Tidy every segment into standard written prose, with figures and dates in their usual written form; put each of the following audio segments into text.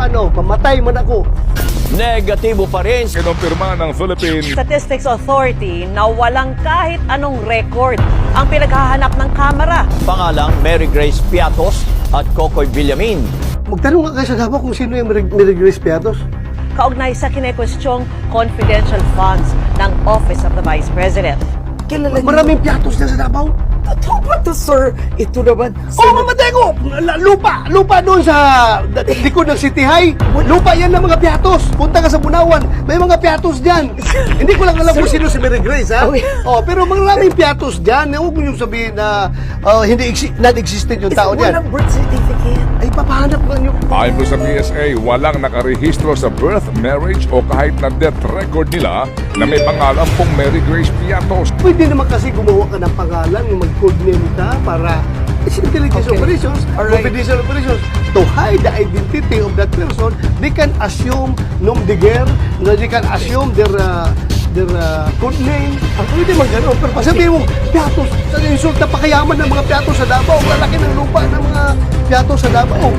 ano, pamatay man ako. Negatibo pa rin Kinumpirma ng Philippine Statistics Authority na walang kahit anong record ang pinaghahanap ng kamera. pangalang Mary Grace Piatos at Kokoy Villamin. Magtanong nga kayo sa Davao kung sino yung Mary Grace Piatos. Kaugnay sa kinekwestiyong confidential funds ng Office of the Vice President. Kilala niyo? Maraming Piatos na sa Davao. Totoo ba to, sir? Ito naman. Oo, mamatay ko! Lupa doon sa likod ng City High. Lupa yan ng mga Piatos. Punta ka sa Bunawan, may mga Piatos dyan. Hindi ko lang alam kung sino si Mary Grace, ha? Oh, pero maraming Piatos dyan. Huwag mo yung sabihin na not-existent yung tao dyan. Walang birth certificate. Ay, papahanap nga nyo. Ayon po sa PSA, walang nakarehistro sa birth, marriage o kahit na death record nila na may pangalan pong Mary Grace Piatos. Pwede naman kasi gumawa ka ng pangalan, yung mag-codename ka para it's intelligence operations, Alright. confidential operations. To hide the identity of that person, they can assume nom de guerre, they can assume their codename. Ang pwede man gano'n. Pero pasabihin mo, Piatos, sa insulta pakayaman ng mga Piatos sa Davao, lalaki ng lupa ng mga Piatos sa Davao.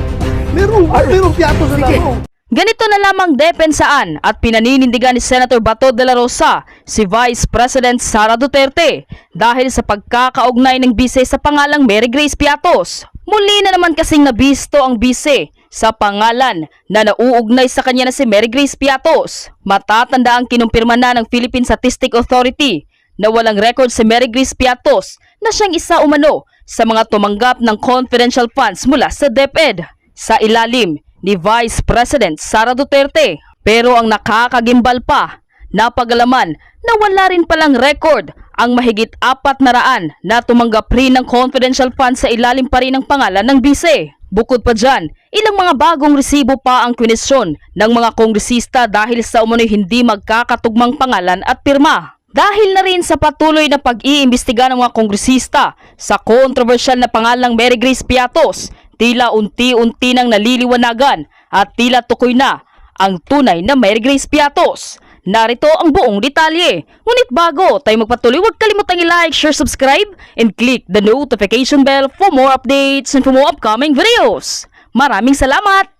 Merong Piatos sa Davao. Ganito na lamang depensaan at pinaninindigan ni Senator Bato de la Rosa si Vice President Sara Duterte dahil sa pagkakaugnay ng bise sa pangalang Mary Grace Piatos. Muli na naman kasing nabisto ang bise sa pangalan na nauugnay sa kanya na si Mary Grace Piatos. Matatanda ang kinumpirma na ng Philippine Statistics Authority na walang record si Mary Grace Piatos na siyang isa umano sa mga tumanggap ng confidential funds mula sa DepEd sa ilalim ni Vice President Sara Duterte. Pero ang nakakagimbal pa, napagalaman na wala rin palang record ang mahigit 400 na tumanggap rin ng confidential funds sa ilalim pa rin ng pangalan ng bise. Bukod pa dyan, ilang mga bagong resibo pa ang kwenisyon ng mga kongresista dahil sa umano'y hindi magkakatugmang pangalan at pirma. Dahil na rin sa patuloy na pag-iimbestiga ng mga kongresista sa kontrobersyal na pangalang Mary Grace Piatos, tila unti-unti nang naliliwanagan at tila tukoy na ang tunay na Mary Grace Piatos. Narito ang buong detalye. Ngunit bago tayo magpatuloy, huwag kalimutang i-like, share, subscribe, and click the notification bell for more updates and for more upcoming videos. Maraming salamat!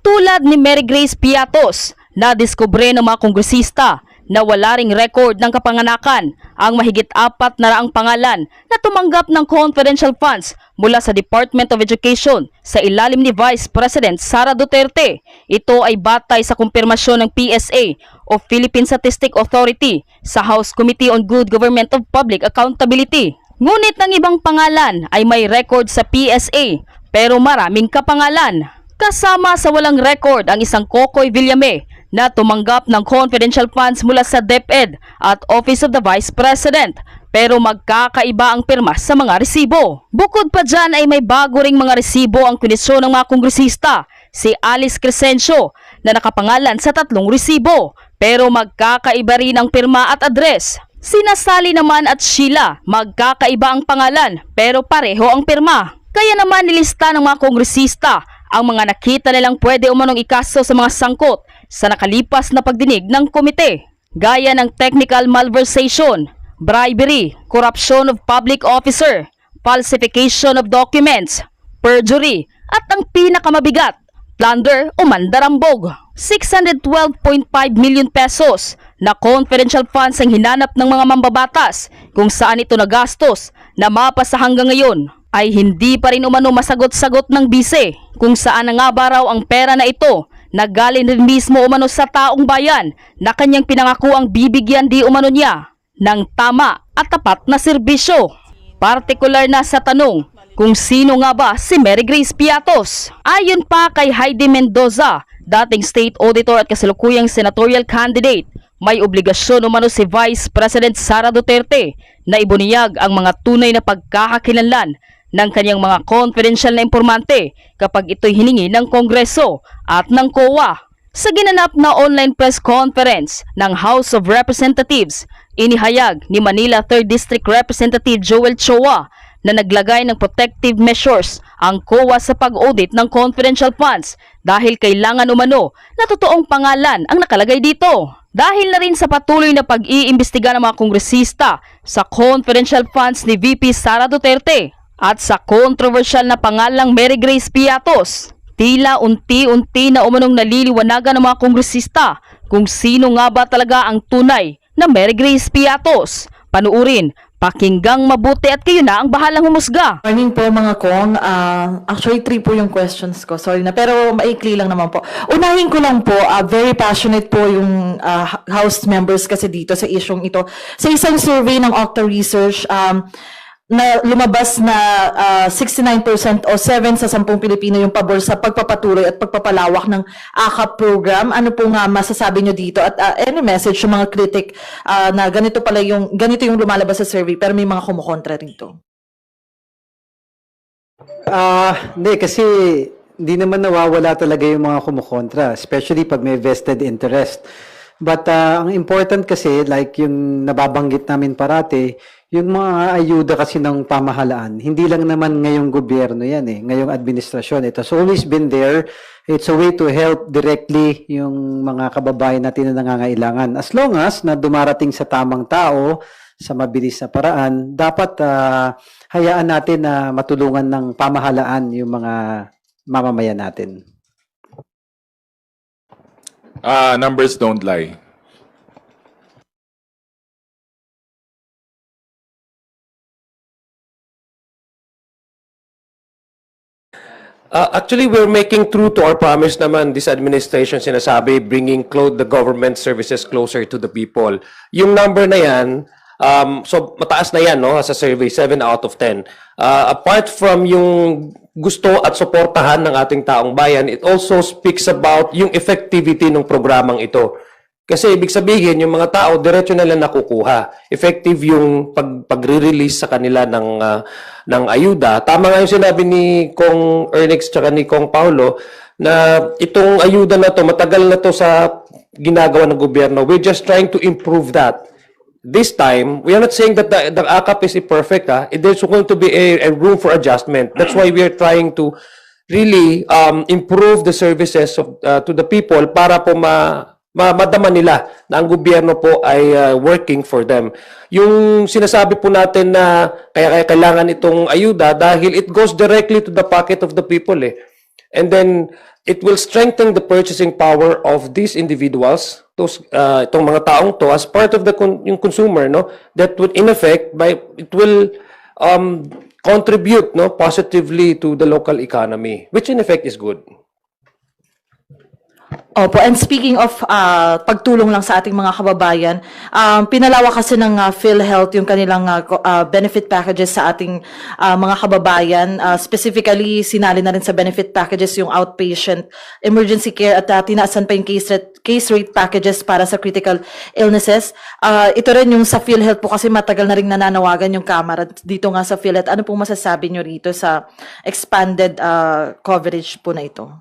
Tulad ni Mary Grace Piatos, nadiskubre ng mga kongresista na wala ring record ng kapanganakan ang mahigit 400 pangalan na tumanggap ng confidential funds mula sa Department of Education sa ilalim ni Vice President Sara Duterte. Ito ay batay sa kumpirmasyon ng PSA o Philippine Statistics Authority sa House Committee on Good Government of Public Accountability. Ngunit ang ibang pangalan ay may record sa PSA pero maraming kapangalan. Kasama sa walang record ang isang Kokoy Villame na tumanggap ng confidential funds mula sa DepEd at Office of the Vice President pero magkakaiba ang pirma sa mga resibo. Bukod pa dyan ay may bago ring mga resibo ang kwenisyon ng mga kongresista, si Alice Crescencio na nakapangalan sa 3 resibo pero magkakaiba rin ang pirma at address. Sina Sally naman at Sheila magkakaiba ang pangalan pero pareho ang pirma. Kaya naman nilista ng mga kongresista ang mga nakita nilang pwede umanong ikaso sa mga sangkot sa nakalipas na pagdinig ng komite, gaya ng technical malversation, bribery, corruption of public officer, falsification of documents, perjury, at ang pinakamabigat, plunder o mandarambog. 612.5 million pesos na confidential funds ang hinanap ng mga mambabatas kung saan ito nagastos na mapasa hanggang ngayon ay hindi pa rin umano masagot-sagot ng bise kung saan na nga ba raw ang pera na ito na galing rin mismo umano sa taong bayan na kanyang pinangako ang bibigyan di umano niya ng tama at tapat na serbisyo. Partikular na sa tanong kung sino nga ba si Mary Grace Piatos. Ayon pa kay Heidi Mendoza, dating state auditor at kasalukuyang senatorial candidate, may obligasyon umano si Vice President Sara Duterte na ibuniyag ang mga tunay na pagkakakilanlan ng kanyang mga confidential na impormante kapag ito'y hiningi ng Kongreso at ng COA. Sa ginanap na online press conference ng House of Representatives, inihayag ni Manila 3rd District Representative Joel Chua na naglagay ng protective measures ang COA sa pag-audit ng confidential funds dahil kailangan umano na totoong pangalan ang nakalagay dito. Dahil na rin sa patuloy na pag-iimbestiga ng mga kongresista sa confidential funds ni VP Sara Duterte at sa controversial na pangalang Mary Grace Piatos, Tila unti-unti na umanong naliliwanagan ng mga kongresista kung sino nga ba talaga ang tunay na Mary Grace Piatos. Panuurin, pakinggang mabuti at kayo na ang bahalang humusga. Morning po mga kong. Actually, 3 po yung questions ko. Sorry na. Pero maikli lang naman po. Unahin ko lang po, very passionate po yung House members kasi dito sa isyong ito. Sa isang survey ng Octa Research, na lumabas na 69% o 7 sa 10 Pilipino yung pabor sa pagpapatuloy at pagpapalawak ng AKAP program. Ano po nga masasabi nyo dito? At any message sa mga critic na ganito yung lumalabas sa survey pero may mga kumukontra rito? Hindi, kasi hindi naman nawawala talaga yung mga kumukontra, especially pag may vested interest. But ang important kasi, like yung nababanggit namin parati, yung mga ayuda kasi ng pamahalaan, hindi lang naman ngayong gobyerno yan ngayong administrasyon. It has always been there. It's a way to help directly yung mga kababayan natin na nangangailangan. As long as na dumarating sa tamang tao, sa mabilis na paraan, dapat hayaan natin na matulungan ng pamahalaan yung mga mamamayan natin. Numbers don't lie. Actually, we're making true to our promise naman, this administration sinasabi, bringing the government services closer to the people. Yung number na yan, so mataas na yan no, sa survey, 7 out of 10. Apart from yung gusto at suportahan ng ating taong bayan, it also speaks about yung effectivity ng programang ito. Kasi ibig sabihin, yung mga tao, diretso na lang nakukuha. Effective yung pagre-release sa kanila ng ayuda. Tama nga yung sinabi ni Kong Ernix tsaka ni Kong Paulo na itong ayuda na to, matagal na to sa ginagawa ng gobyerno. We're just trying to improve that. This time, we are not saying that the AKAP is perfect. There's going to be a room for adjustment. That's why we are trying to really improve the services to the people para po madama nila na ang gobyerno po ay working for them. Yung sinasabi po natin na kaya kailangan itong ayuda dahil it goes directly to the pocket of the people And then it will strengthen the purchasing power of these individuals, itong mga taong to as part of the yung consumer, no, that would in effect it will contribute positively to the local economy, which in effect is good. Opo, and speaking of pagtulong lang sa ating mga kababayan, pinalawak kasi ng PhilHealth yung kanilang benefit packages sa ating mga kababayan. Specifically, sinali na rin sa benefit packages yung outpatient emergency care at tinaasan pa yung case rate packages para sa critical illnesses. Ito rin yung sa PhilHealth po kasi matagal na rin nananawagan yung Kamara dito nga sa PhilHealth. Ano pong masasabi nyo rito sa expanded coverage po na ito?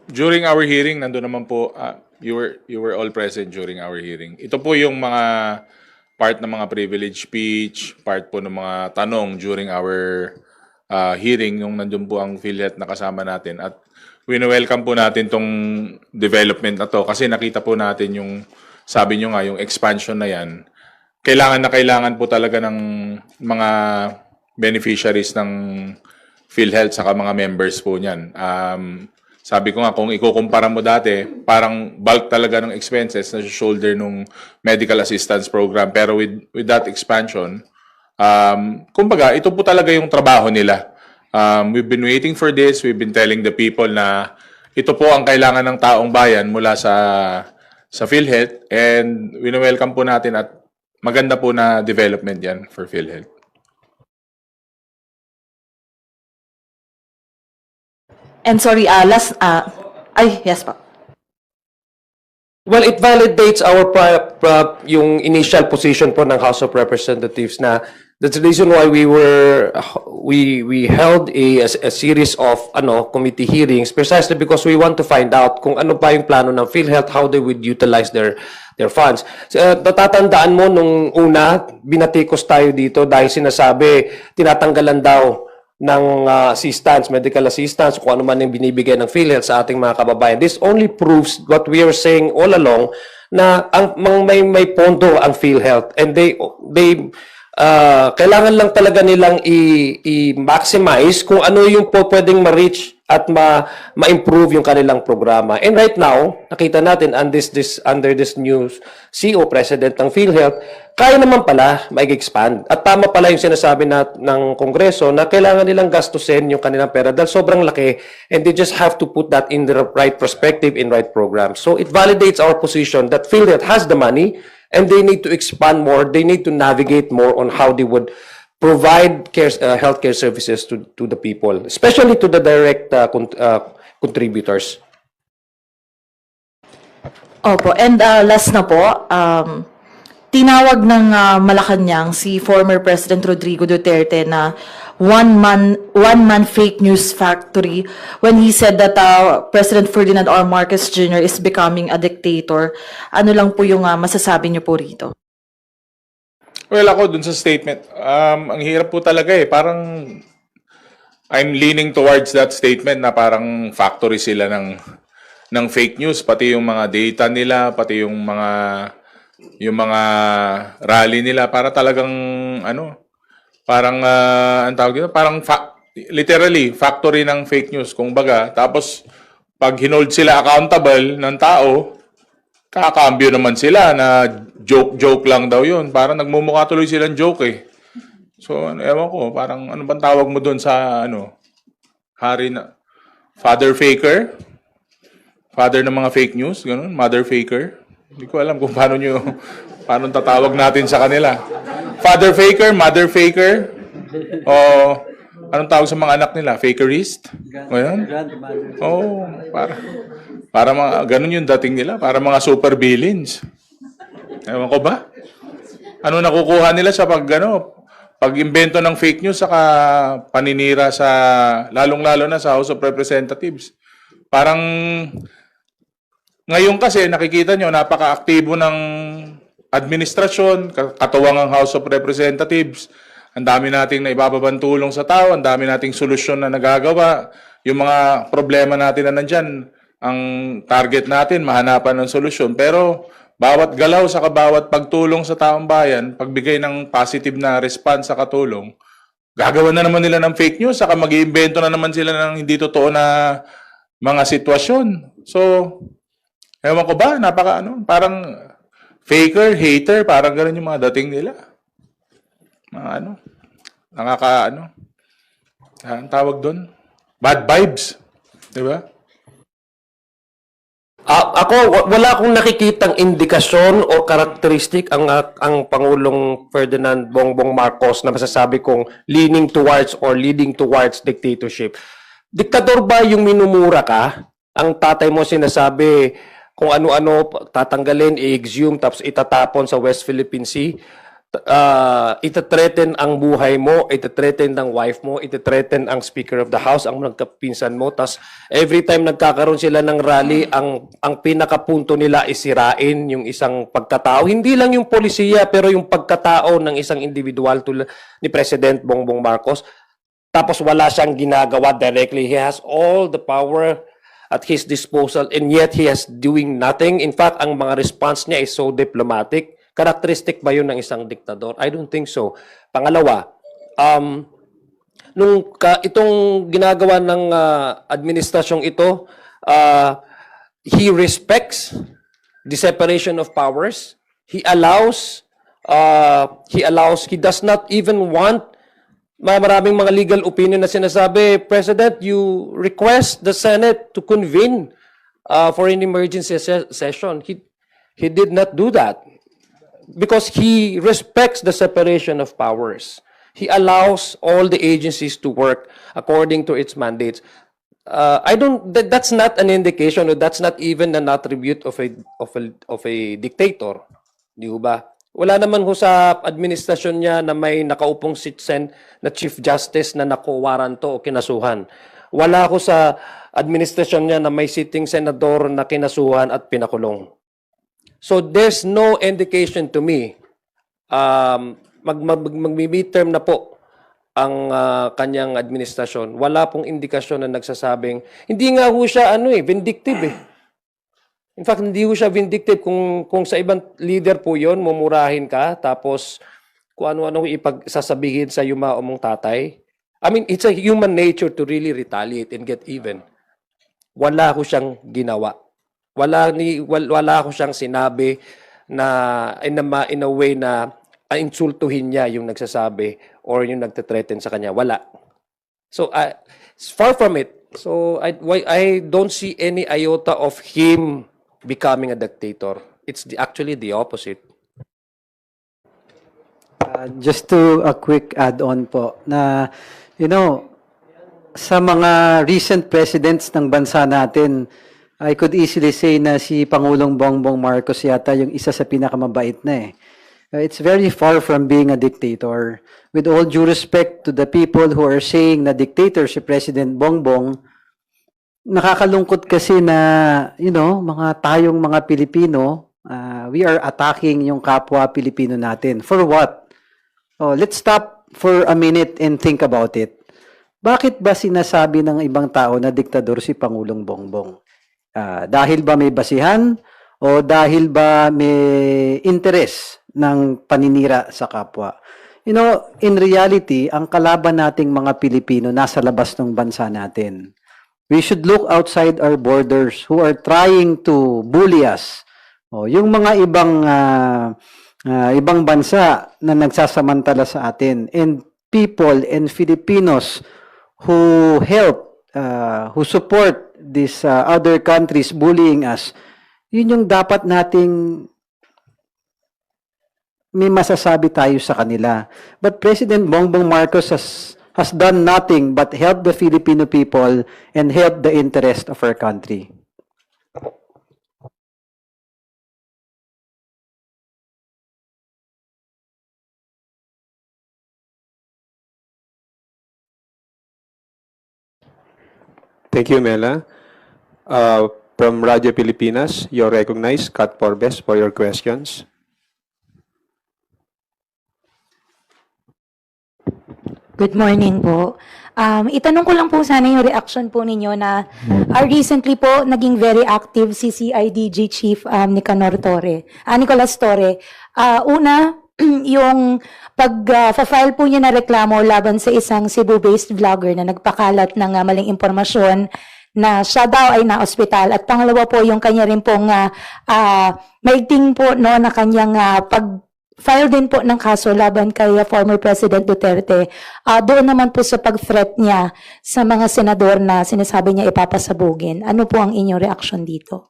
During our hearing, nandun naman po, you were all present during our hearing. Ito po yung mga part ng mga privilege speech, part po ng mga tanong during our hearing, yung nandun po ang PhilHealth na kasama natin. At wini-welcome po natin tong development na to kasi nakita po natin yung, sabi nyo nga, yung expansion na yan. Kailangan po talaga ng mga beneficiaries ng PhilHealth saka mga members po niyan. Sabi ko nga, kung ikukumpara mo dati, parang bulk talaga ng expenses na shoulder nung medical assistance program. Pero with that expansion, kumbaga, ito po talaga yung trabaho nila. We've been waiting for this. We've been telling the people na ito po ang kailangan ng taong bayan mula sa PhilHealth. And wini-welcome po natin at maganda po na development yan for PhilHealth. And sorry, yes pa. Well, it validates our yung initial position po ng House of Representatives na that's the reason why we held a series of committee hearings precisely because we want to find out kung ano pa yung plano ng PhilHealth, how they would utilize their funds. Natatandaan mo nung una, binatikos tayo dito dahil sinasabi tinatanggalan daw ng assistance, medical assistance, kung ano man yung binibigay ng PhilHealth sa ating mga kababayan. This only proves what we are saying all along na may pondo ang PhilHealth and they kailangan lang talaga nilang i-maximize kung ano yung po pwedeng ma-reach at ma-improve yung kanilang programa. And right now, nakita natin under this new CEO, President ng PhilHealth, kaya naman pala mag-expand. At tama pala yung sinasabi ng Kongreso na kailangan nilang gastusin yung kanilang pera dahil sobrang laki and they just have to put that in the right perspective, in right programs. So it validates our position that PhilHealth has the money and they need to expand more. They need to navigate more on how they would provide healthcare services to the people, especially to the direct contributors. Opo, and last na po, tinawag ng Malacanang si former President Rodrigo Duterte na one-man fake news factory when he said that President Ferdinand R. Marcos Jr. is becoming a dictator. Ano lang po yung masasabi niyo po rito? Well, ako dun sa statement, ang hirap po talaga eh. Parang I'm leaning towards that statement na parang factory sila ng fake news, pati yung mga data nila, pati yung mga rally nila, para talagang parang ang tawag dito, parang literally factory ng fake news kung baga. Tapos pag hinold sila accountable ng tao, kakambyo naman sila na joke lang daw yun. Parang nagmumukha tuloy silang joke eh. So, ewan ko, parang ano bang tawag mo doon sa hari na father faker? Father ng mga fake news, ganun, mother faker. Hindi ko alam kung paano tatawag natin sa kanila. Father faker, mother faker, o anong tawag sa mga anak nila? Fakerist? Ganun? Oh, para mga ganun yung dating nila, para mga super villains. Ewan ko ba? Ano nakukuha nila sa pag-imbento ng fake news saka paninira sa lalong-lalo na sa House of Representatives. Parang ngayon kasi nakikita nyo napaka-aktibo ng administrasyon, katuwang ang House of Representatives. Ang dami nating naibababang tulong sa tao, ang dami nating solusyon na nagagawa. Yung mga problema natin na nandyan, ang target natin, mahanapan ng solusyon. Pero bawat galaw sa bawat pagtulong sa taong bayan, pagbigay ng positive na response sa katulong, gagawa na naman nila ng fake news, saka mag-iimbento na naman sila ng hindi totoo na mga sitwasyon. So, ewan ko ba, parang faker, hater, parang gano'n yung mga dating nila. Mga ang tawag doon? Bad vibes. Di ba? Ako, wala akong nakikitang indikasyon o karakteristik ang Pangulong Ferdinand Bongbong Marcos na masasabi kong leaning towards dictatorship. Diktador ba yung minumura ka? Ang tatay mo sinasabi kung ano-ano tatanggalin, i-exhume, tapos itatapon sa West Philippine Sea. Itathreaten ang buhay mo, itathreaten ang wife mo, itathreaten ang Speaker of the House, ang nagkapinsan mo. Tapos every time nagkakaroon sila ng rally, ang pinakapunto nila isirain yung isang pagkatao. Hindi lang yung polisiya, pero yung pagkatao ng isang individual tulad ni President Bongbong Marcos. Tapos wala siyang ginagawa directly. He has all the power at his disposal and yet he has doing nothing. In fact, ang mga response niya is so diplomatic. Characteristic ba yun ng isang diktador? I don't think so. Pangalawa, itong ginagawa ng administrasyong ito, he respects the separation of powers. He does not even want maraming mga legal opinion na sinasabi, President, you request the Senate to convene for an emergency session. He did not do that because he respects the separation of powers. He allows all the agencies to work according to its mandates. That's not an indication, or that's not even an attribute of a dictator. Di ba? Wala naman ho sa administrasyon niya na may nakaupong citizen na Chief Justice na nakuwaranto o kinasuhan. Wala ho sa administrasyon niya na may sitting senador na kinasuhan at pinakulong. So there's no indication to me. Mag-midterm na po ang kanyang administrasyon. Wala pong indikasyon na nagsasabing, hindi nga ho siya vindictive eh. In fact, hindi ho siya vindictive. Kung sa ibang leader po yon, mumurahin ka, tapos kung ano-ano ipagsasabihin sa yumao mong tatay. I mean, it's a human nature to really retaliate and get even. Wala ko siyang ginawa. Wala ko siyang sinabi na in a way na insultuhin niya yung nagsasabi or yung nagte-threaten sa kanya. Wala. So, far from it. So, I don't see any iota of him becoming a dictator. It's actually the opposite. Just to a quick add-on po na, sa mga recent presidents ng bansa natin, I could easily say na si Pangulong Bongbong Marcos yata yung isa sa pinakamabait na eh. It's very far from being a dictator. With all due respect to the people who are saying na dictator si President Bongbong, nakakalungkot kasi na, tayong mga Pilipino, we are attacking yung kapwa Pilipino natin. For what? Oh, let's stop for a minute and think about it. Bakit ba sinasabi ng ibang tao na diktador si Pangulong Bongbong? Dahil ba may basihan o dahil ba may interes ng paninira sa kapwa? In reality, ang kalaban nating mga Pilipino nasa labas ng bansa natin. We should look outside our borders who are trying to bully us. Yung mga ibang bansa na nagsasamantala sa atin, and people and Filipinos who help, who support these other countries bullying us, yun yung dapat nating may masasabi tayo sa kanila. But President Bongbong Marcos has done nothing but help the Filipino people and help the interest of our country. Thank you, Mela. From Radio Pilipinas, you're recognized, Kat Porbes, for your questions. Good morning po. Itanong ko lang po sana yung reaction po ninyo na recently po naging very active si CIDG Chief Nicanor Torre, Nicolas Torre. Una, yung pag-file po niya na reklamo laban sa isang Cebu-based vlogger na nagpakalat ng maling impormasyon na siya daw ay na-ospital. At pangalawa po yung kanya rin pong maigting po no, na kanyang pag-file din po ng kaso laban kay former President Duterte. Doon naman po sa pag-threat niya sa mga senador na sinasabi niya ipapasabugin. Ano po ang inyong reaksyon dito?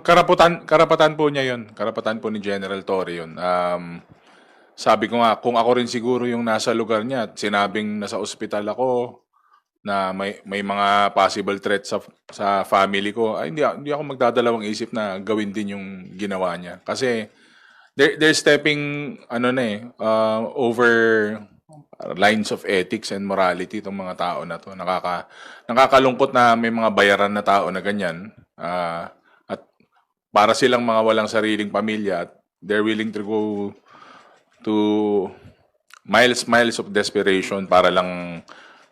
Karapatan po niya yun. Karapatan po ni General Torre yun. Sabi ko nga, kung ako rin siguro yung nasa lugar niya at sinabing nasa ospital ako, na may mga possible threats sa family ko, ay hindi ako magdadalawang isip na gawin din yung ginawa niya. Kasi they're stepping over lines of ethics and morality itong mga tao na to. Nakakalungkot na may mga bayaran na tao na ganyan. At para silang mga walang sariling pamilya, they're willing to go to miles of desperation para lang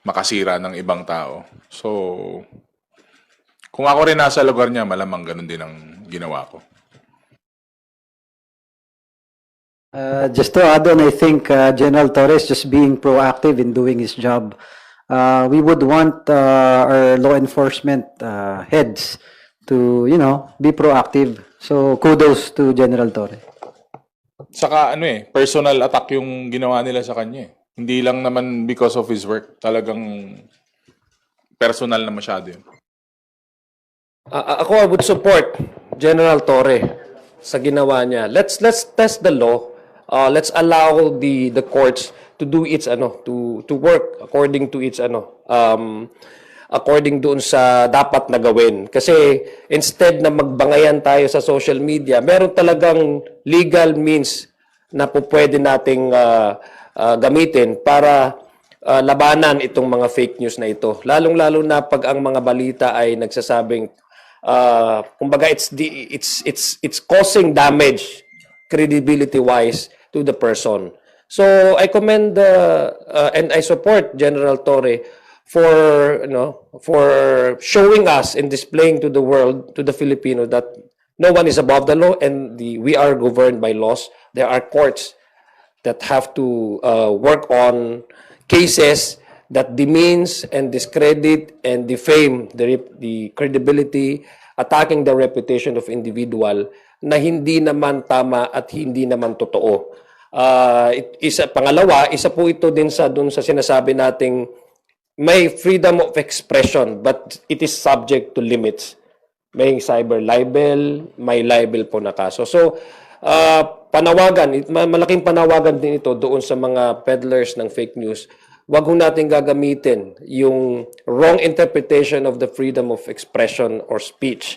makasira ng ibang tao. So, kung ako rin nasa lugar niya, malamang ganun din ang ginawa ko. Just to add on, I think General Torres just being proactive in doing his job. We would want our law enforcement heads to, be proactive. So, kudos to General Torres. Saka personal attack yung ginawa nila sa kanya. Hindi lang naman because of his work. Talagang personal na masyado yun. Ako, I would support General Torre sa ginawa niya. Let's test the law. Let's allow the courts to do its to work according to its according doon sa dapat na gawin. Kasi instead na magbangayan tayo sa social media, meron talagang legal means na pwede nating gamitin para labanan itong mga fake news na ito. Lalong-lalo na pag ang mga balita ay nagsasabing kumbaga it's causing damage credibility-wise to the person. So I commend and I support General Torre for for showing us and displaying to the world, to the Filipino, that no one is above the law, and we are governed by laws. There are courts that have to work on cases that demeans and discredit and defame the credibility, attacking the reputation of individual na hindi naman tama at hindi naman totoo. Pangalawa, isa po ito din dun sa sinasabi nating may freedom of expression, but it is subject to limits. May cyber libel, may libel po na kaso. So, malaking panawagan din ito doon sa mga peddlers ng fake news. Wag ho natin gagamitin yung wrong interpretation of the freedom of expression or speech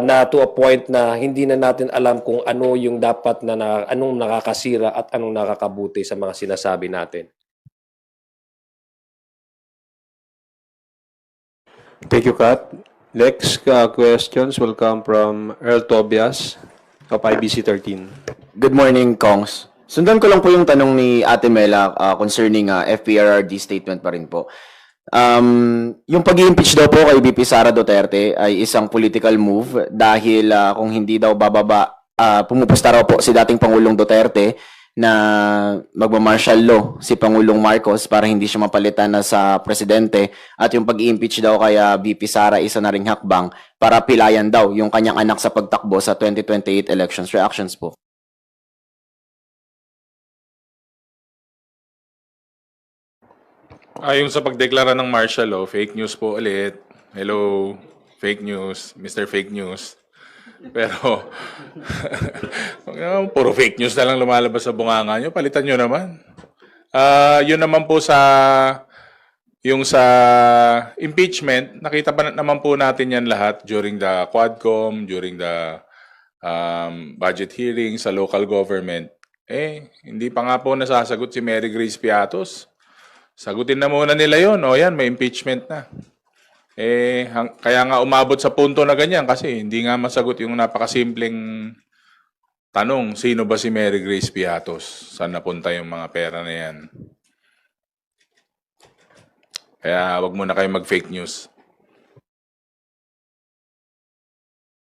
na to a point na hindi na natin alam kung ano yung dapat anong nakakasira at anong nakakabuti sa mga sinasabi natin. Thank you, Kat. Next questions will come from Earl Tobias of IBC 13. Good morning, Kongs. Sundan ko lang po yung tanong ni Ate Mela concerning FPRRD statement pa rin po. Yung pag-i-impeach daw po kay VP Sara Duterte ay isang political move dahil kung hindi daw pumupusta raw po si dating Pangulong Duterte na magma-martial law si Pangulong Marcos para hindi siya mapalitan na sa presidente, at yung pag-i-impeach daw kay VP Sara isa na ring hakbang para pilayan daw yung kanyang anak sa pagtakbo sa 2028 elections. Reactions po. Yung sa pagdeklara ng martial law, fake news po ulit. Hello, fake news, Mr. Fake News. Pero, puro fake news na lang lumalabas sa bunganga nyo. Palitan nyo naman. Yun naman po sa impeachment, nakita pa naman po natin yan lahat during the Quadcom, during the budget hearing sa local government. Hindi pa nga po nasasagot si Mary Grace Piatos. Sagutin na muna nila yun. O yan, may impeachment na. Kaya nga umabot sa punto na ganyan kasi hindi nga masagot yung napakasimpleng tanong, sino ba si Mary Grace Piatos? Saan napunta yung mga pera na yan? Kaya wag muna kayo mag-fake news.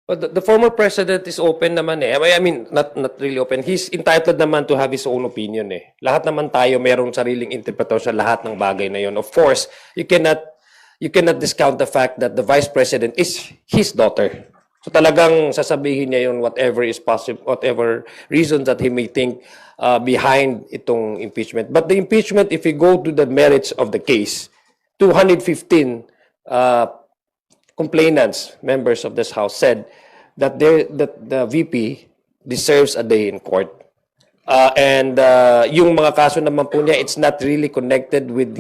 But the former president is open naman eh. I mean, not really open. He's entitled naman to have his own opinion eh. Lahat naman tayo merong sariling interpretasyon sa lahat ng bagay na yon. Of course, you cannot discount the fact that the vice president is his daughter. So talagang sasabihin niya yun whatever is possible, whatever reasons that he may think behind itong impeachment. But the impeachment, if you go to the merits of the case, 215 complainants, members of this House, said that the VP deserves a day in court. And yung mga kaso naman po niya, it's not really connected with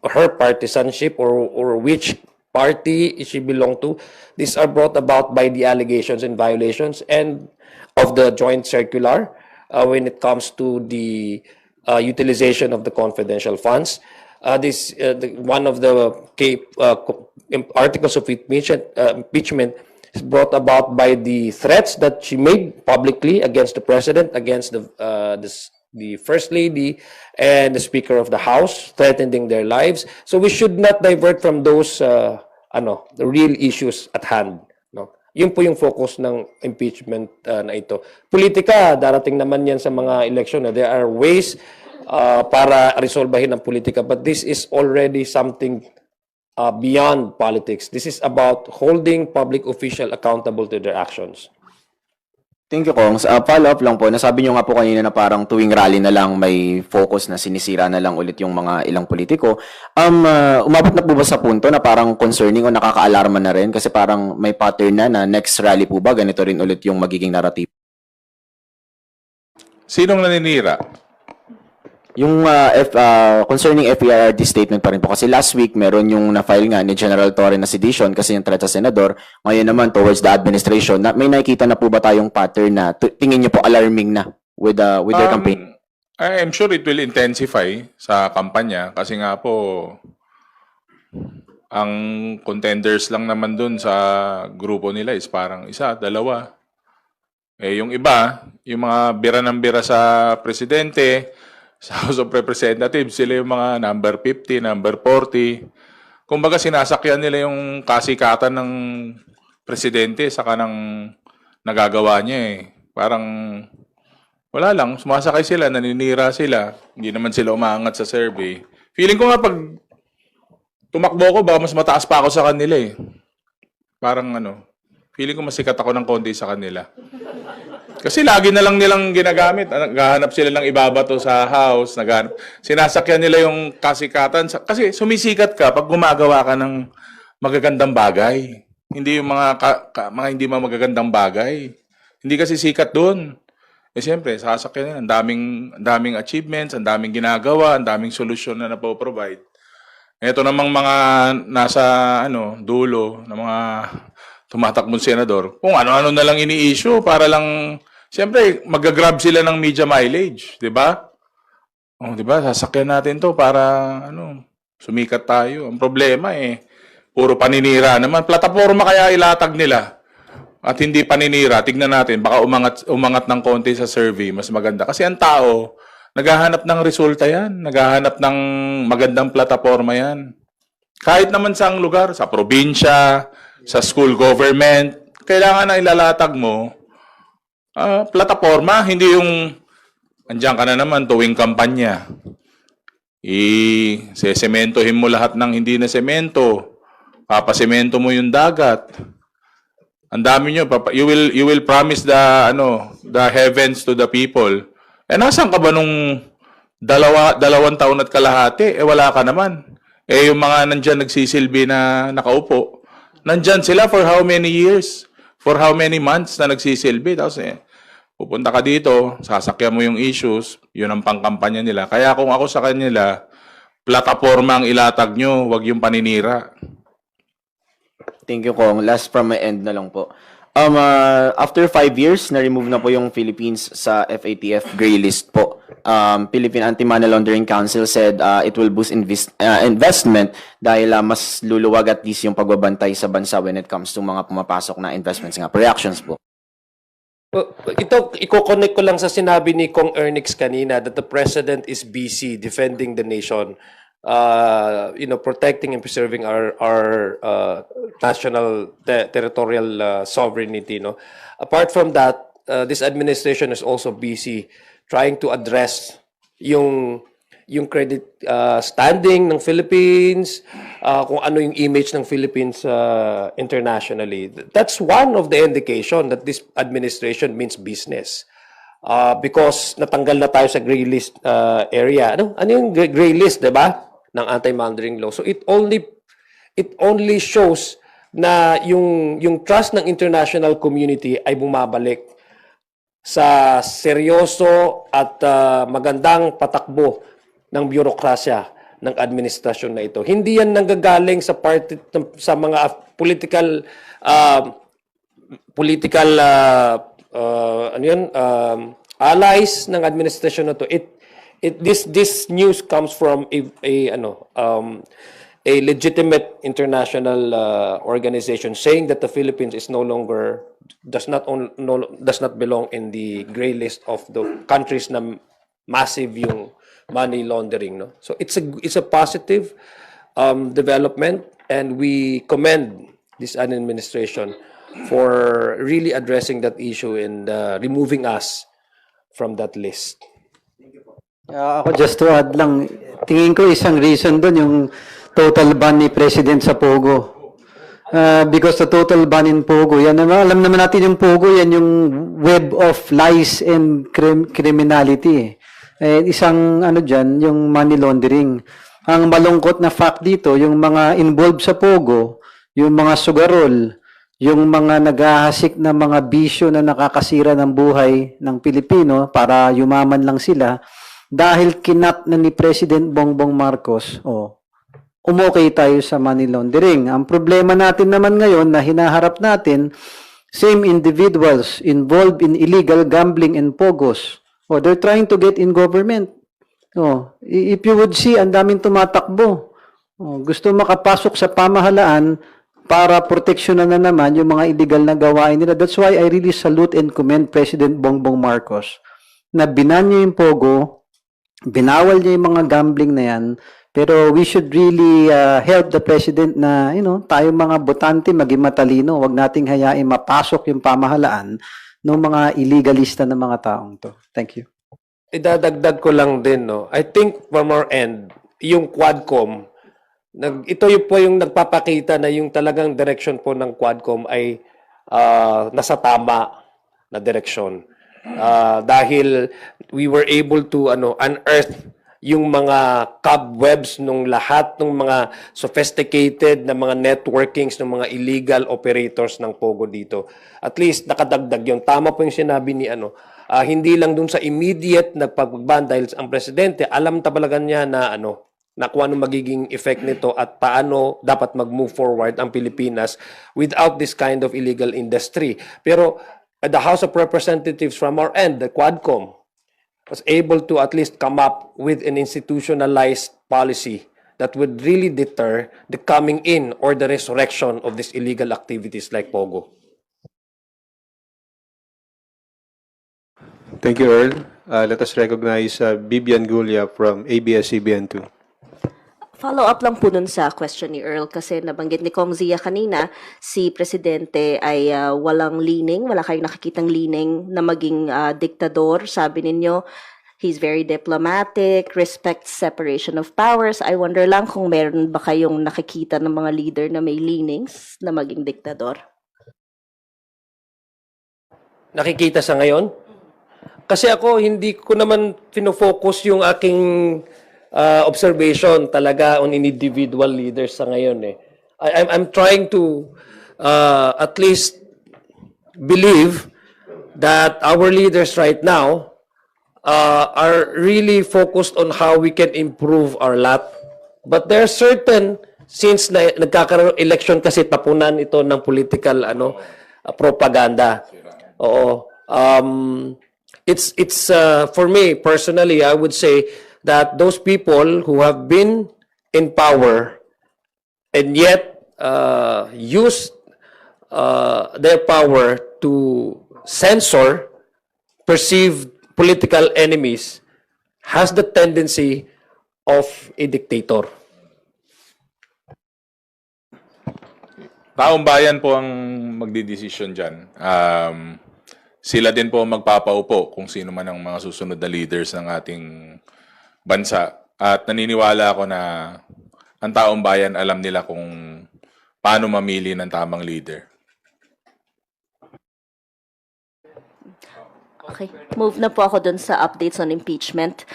her partisanship or which party she belong to. These are brought about by the allegations and violations and of the joint circular when it comes to the utilization of the confidential funds. One of the articles of impeachment is brought about by the threats that she made publicly against the president, against the first lady, and the speaker of the house, threatening their lives. So we should not divert from those the real issues at hand. No, yun po yung focus ng impeachment na ito. Politika, darating naman yan sa mga election. There are ways para resolbahin ang politika, but this is already something beyond politics. This is about holding public official accountable to their actions. Thank you, Kongs. Follow-up lang po. Nasabi nyo nga po kanina na parang tuwing rally na lang may focus na sinisira na lang ulit yung mga ilang politiko. Umabot na po ba sa punto na parang concerning o nakaka-alarma na rin? Kasi parang may pattern na next rally po ba, ganito rin ulit yung magiging narrative? Sinong naninira? Yung concerning FPRRD statement pa rin po. Kasi last week, meron yung na-file nga ni General Torre na sedition kasi yung threat sa senador. Ngayon naman, towards the administration, may nakikita na po ba tayong pattern na tingin nyo po alarming na with their campaign? I'm sure it will intensify sa kampanya kasi nga po, ang contenders lang naman dun sa grupo nila is parang isa, dalawa. Yung iba, yung mga bira ng bira sa presidente, sa House of Representatives, sila yung mga number 50, number 40. Kumbaga sinasakyan nila yung kasikatan ng presidente saka ng nagagawa niya eh. Parang wala lang, sumasakay sila, naninira sila. Hindi naman sila umaangat sa survey. Feeling ko nga pag tumakbo ko, baka mas mataas pa ako sa kanila eh. Parang feeling ko masikat ako ng konti sa kanila. Kasi lagi na lang nilang ginagamit. Naghahanap sila ng ibabato sa house. Sinasakyan nila yung kasikatan. Kasi sumisikat ka pag gumagawa ka ng magagandang bagay. Hindi yung mga hindi magagandang bagay. Hindi kasi sikat doon. Eh siyempre, sasakyan nila. Ang daming achievements, ang daming ginagawa, ang daming solusyon na napoprovide. Ito namang mga nasa dulo ng mga tumatakbong senador, kung ano-ano na lang ini-issue para lang, siyempre, mag-grab sila ng media mileage, di ba? Oh, di ba? Sasakyan natin to para, sumikat tayo. Ang problema puro paninira naman. Plataforma kaya ilatag nila. At hindi paninira. Tignan natin, baka umangat ng konti sa survey, mas maganda. Kasi ang tao, naghahanap ng resulta yan. Naghahanap ng magandang plataforma yan. Kahit naman sa lugar, sa probinsya, sa school government, kailangan na ilalatag mo plataforma, hindi yung andyan ka na naman tuwing kampanya. Sesementohin mo lahat ng hindi na semento. Papasemento mo yung dagat. Ang dami nyo, you will promise the heavens to the people. Nasaan ka ba nung dalawang taon at kalahati? Wala ka naman. Yung mga nandyan nagsisilbi na nakaupo, nandyan sila for how many years? For how many months na nagsisilbi? Tapos pupunta ka dito, sasakyan mo yung issues, yun ang pangkampanya nila. Kaya kung ako sa kanila, plataforma ang ilatag nyo, wag yung paninira. Thank you, Kong. Last from my end na lang po. After 5 years, na-remove na po yung Philippines sa FATF gray list po. Philippine Anti-Money Laundering Council said it will boost investment dahil mas luluwag at least yung pagbabantay sa bansa when it comes to mga pumapasok na investments nga. Reactions po. Ito, i-connect ko lang sa sinabi ni Kong Ernix kanina that the President is busy defending the nation, protecting and preserving our national territorial sovereignty. No? Apart from that, this administration is also busy trying to address yung credit standing ng Philippines, kung ano yung image ng Philippines internationally. That's one of the indication that this administration means business. Because natanggal na tayo sa gray list area. Ano yung gray list, 'di ba? Ng anti-money law. So it only shows na yung trust ng international community ay bumabalik sa seryoso at magandang patakbo ng bureaukrasya ng administrasyon na ito. Hindi yan nanggagaling sa mga political allies ng administrasyon na to. This news comes from a legitimate international organization saying that the Philippines is no longer does not belong in the gray list of the countries na massive yung money laundering. No, so it's a positive development, and we commend this administration for really addressing that issue and removing us from that list. Ako just to add lang, tingin ko isang reason doon yung total ban ni President sa Pogo. Because the total ban in Pogo, yan naman, alam naman natin yung Pogo, yan yung web of lies and criminality. Isang dyan, yung money laundering. Ang malungkot na fact dito, yung mga involved sa Pogo, yung mga sugarol, yung mga naghahasik na mga bisyo na nakakasira ng buhay ng Pilipino para yumaman lang sila, dahil kinat na ni President Bongbong Marcos, umokay tayo sa money laundering. Ang problema natin naman ngayon na hinaharap natin, same individuals involved in illegal gambling and pogos. They're trying to get in government. If you would see, ang daming tumatakbo. Gusto makapasok sa pamahalaan para proteksyonan na naman yung mga illegal na gawain nila. That's why I really salute and commend President Bongbong Marcos na binan niya yung pogo, binawal niya yung mga gambling na yan, Pero we should really help the President na, tayo mga botante maging matalino. Huwag nating hayain mapasok yung pamahalaan ng mga illegalista ng mga taong to. Thank you. Idadagdag ko lang din, no? I think from our end, yung Quadcom, ito po yung nagpapakita na yung talagang direction po ng Quadcom ay nasa tama na direksyon. Dahil we were able to unearth yung mga cobwebs nung lahat ng mga sophisticated na mga networkings ng mga illegal operators ng Pogo dito. At least nakadagdag yung tama po yung sinabi ni hindi lang dun sa immediate na pagban dahil ang presidente alam talaga niya na na kung ano magiging effect nito at paano dapat mag-move forward ang Pilipinas without this kind of illegal industry. Pero the House of Representatives from our end, the Quadcom, was able to at least come up with an institutionalized policy that would really deter the coming in or the resurrection of these illegal activities like Pogo. Thank you, Earl. Let us recognize Bibian Gulia from ABS-CBN2. Follow-up lang po dun sa question ni Earl kasi nabanggit ni Kong Zia kanina, si Presidente ay walang lining, wala kayong nakikitang lining na maging diktador. Sabi ninyo, he's very diplomatic, respects separation of powers. I wonder lang kung meron ba kayong nakikita ng mga leader na may leanings na maging diktador? Nakikita sa ngayon? Kasi ako, hindi ko naman pinofocus yung aking observation talaga on individual leaders sa ngayon eh. I'm trying to at least believe that our leaders right now are really focused on how we can improve our lot. But there are certain, since nagkakaroon election kasi tapunan ito ng political propaganda. Oo. It's for me personally, I would say that those people who have been in power and yet used their power to censor perceived political enemies has the tendency of a dictator. Taong bayan po ang magdidesisyon dyan. Sila din po magpapaupo kung sino man ang mga susunod na leaders ng ating bansa. At naniniwala ako na ang taong bayan alam nila kung paano mamili ng tamang leader. Okay. Move na po ako dun sa updates on impeachment.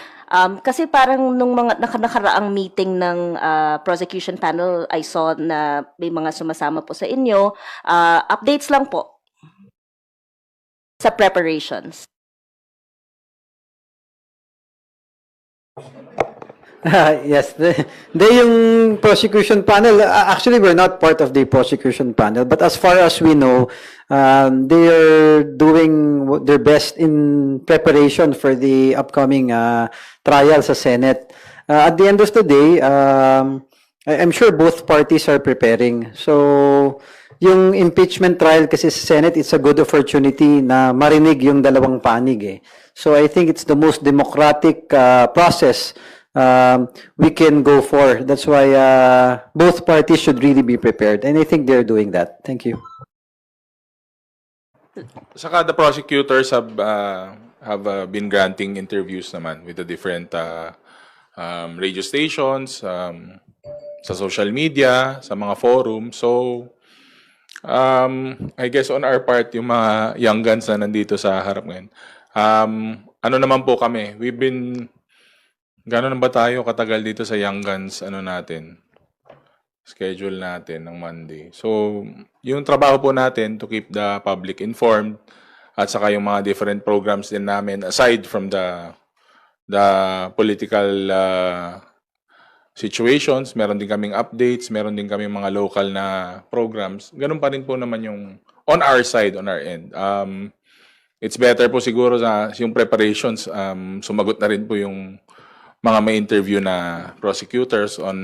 Kasi parang nung mga nakaraang meeting ng prosecution panel, I saw na may mga sumasama po sa inyo. Updates lang po sa preparations. Yes, yung prosecution panel, actually we're not part of the prosecution panel, but as far as we know, they are doing their best in preparation for the upcoming trial sa Senate. At the end of the day, I'm sure both parties are preparing. So, yung impeachment trial kasi sa Senate, it's a good opportunity na marinig yung dalawang panig eh. So I think it's the most democratic process we can go for. That's why both parties should really be prepared. And I think they're doing that. Thank you. Saka the prosecutors have been granting interviews naman with the different radio stations, sa social media, sa mga forum. So, I guess on our part, yung mga young guns na nandito sa harap ngayon, ano naman po kami, we've been, gano'n ba tayo katagal dito sa young guns, schedule natin ng Monday. So, yung trabaho po natin to keep the public informed at saka yung mga different programs din namin aside from the political situations, meron din kaming updates, meron din kaming mga local na programs. Ganun pa rin po naman yung on our side, on our end. It's better po siguro sa yung preparations, sumagot na rin po yung mga may interview na prosecutors on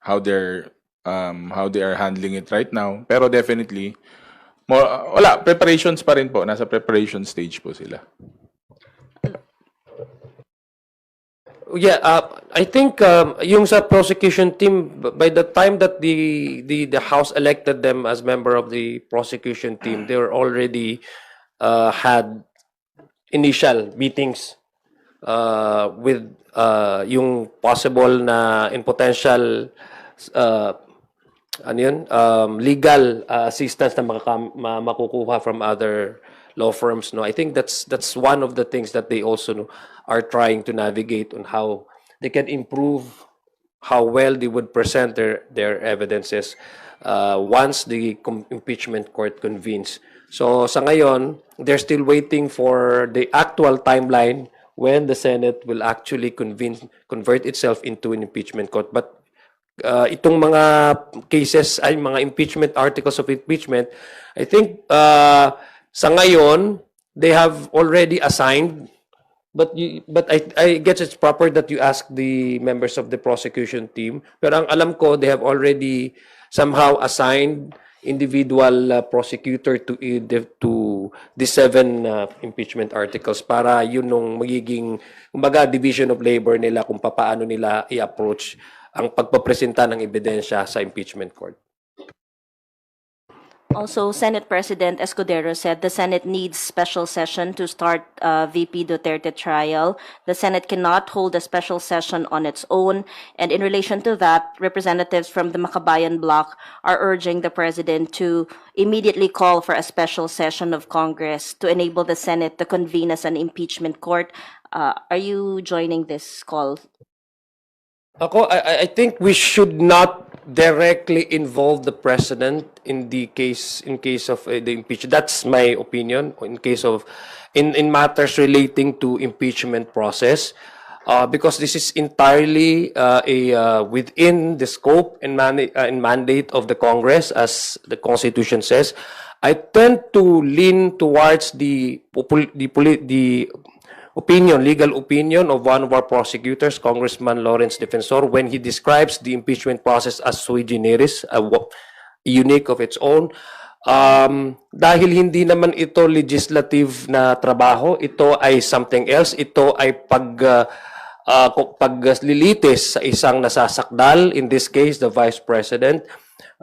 how they are handling it right now. Pero definitely, preparations pa rin po. Nasa preparation stage po sila. Yeah, I think yung sa prosecution team, by the time that the House elected them as member of the prosecution team, they were already had initial meetings with yung possible na in potential legal assistance na makukuha from other law firms. No, I think that's one of the things that they also are trying to navigate on how they can improve how well they would present their evidences once the impeachment court convenes. So sa ngayon, they're still waiting for the actual timeline when the Senate will actually convert itself into an impeachment court. But itong mga cases ay mga impeachment articles of impeachment, I think sa ngayon they have already assigned, but I guess it's proper that you ask the members of the prosecution team. Pero ang alam ko, they have already somehow assigned individual prosecutor to the 7 impeachment articles para yun nung magiging kumbaga division of labor nila kung paano nila i-approach ang pagpapresenta ng ebidensya sa impeachment court. Also, Senate President Escudero said the Senate needs special session to start VP Duterte trial. The Senate cannot hold a special session on its own. And in relation to that, representatives from the Makabayan bloc are urging the President to immediately call for a special session of Congress to enable the Senate to convene as an impeachment court. Are you joining this call? I think we should not directly involve the president in case of the impeachment. That's my opinion in case of in matters relating to impeachment process, because this is entirely within the scope and mandate of the Congress, as the Constitution says. I tend to lean towards the legal opinion of one of our prosecutors, Congressman Lawrence Defensor, when he describes the impeachment process as sui generis, unique of its own. Dahil hindi naman ito legislative na trabaho, ito ay something else. Ito ay paglilitis sa isang nasasakdal, in this case, the Vice President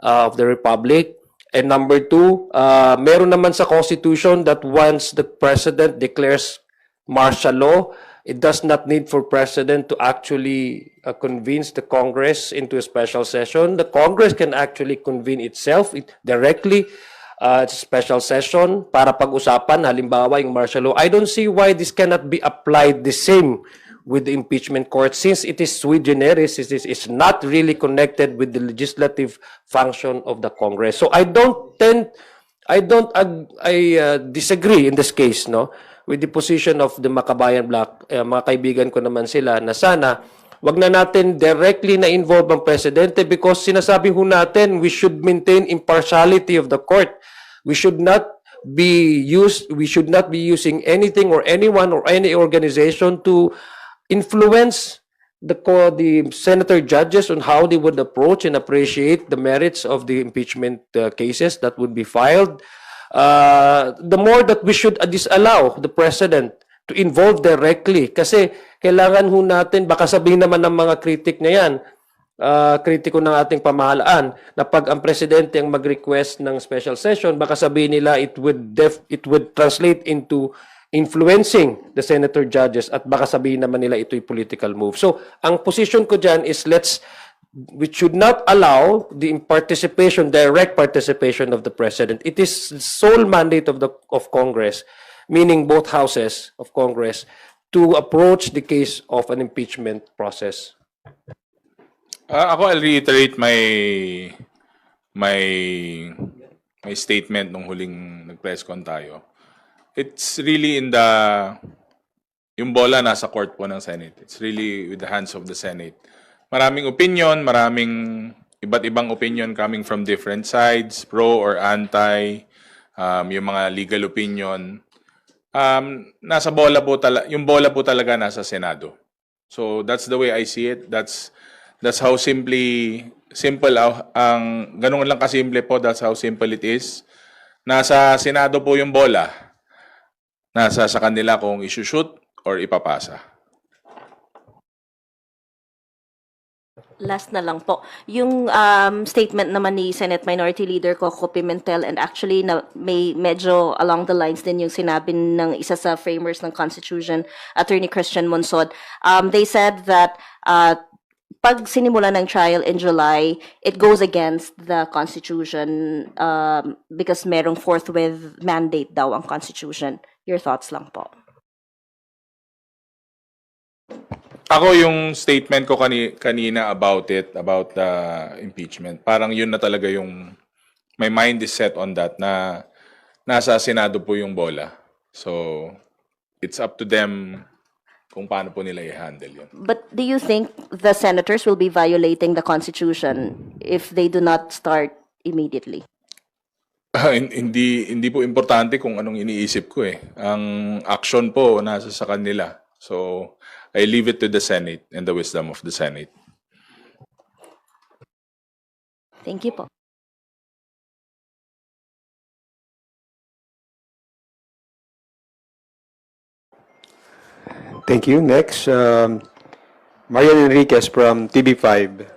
of the Republic. And number 2, meron naman sa Constitution that once the President declares martial law, it does not need for President to actually convene the Congress into a special session. The Congress can actually convene itself directly special session para pag-usapan, halimbawa yung martial law. I don't see why this cannot be applied the same with the impeachment court, since it is sui generis. It's not really connected with the legislative function of the Congress. So I disagree in this case, no, with the position of the Makabayan bloc. Mga kaibigan ko naman sila na sana wag na natin directly na involve ang presidente, because sinasabi ho natin we should maintain impartiality of the court. We should not be using anything or anyone or any organization to influence the senator judges on how they would approach and appreciate the merits of the impeachment cases that would be filed. The more that we should disallow the president to involve directly, kasi kailangan ho natin, baka sabihin naman ng mga kritik na yan, kritiko ng ating pamahalaan, na pag ang presidente ang mag-request ng special session, baka sabihin nila it would translate into influencing the senator judges, at baka sabihin naman nila ito'y political move. So ang position ko dyan is we should not allow the direct participation of the president. It is the sole mandate of Congress, meaning both houses of Congress, to approach the case of an impeachment process. I'll reiterate my statement nung huling nag-press con tayo. It's really yung bola nasa court po ng Senate. It's really with the hands of the Senate. Maraming opinion, maraming iba't ibang opinion coming from different sides, pro or anti, yung mga legal opinion. Nasa bola po yung bola po talaga nasa Senado. So that's the way I see it. That's how ganun lang kasimple po, that's how simple it is. Nasa Senado po yung bola. Nasa sa kanila kung isushoot or ipapasa. Last na lang po. Yung statement naman ni Senate Minority Leader Coco Pimentel, and actually na may medyo along the lines din yung sinabi ng isa sa framers ng Constitution, Attorney Christian Monsod. They said that pag sinimula ng trial in July, it goes against the Constitution because merong forthwith mandate daw ang Constitution. Your thoughts lang po. Ako yung statement ko kanina about the impeachment. Parang yun na talaga yung, my mind is set on that, na nasa Senado po yung bola. So, it's up to them kung paano po nila i-handle yun. But do you think the senators will be violating the Constitution if they do not start immediately? Hindi po importante kung anong iniisip ko eh. Ang action po nasa sa kanila. So, I leave it to the Senate and the wisdom of the Senate. Thank you po. Thank you. Next, Marian Enriquez from TV5.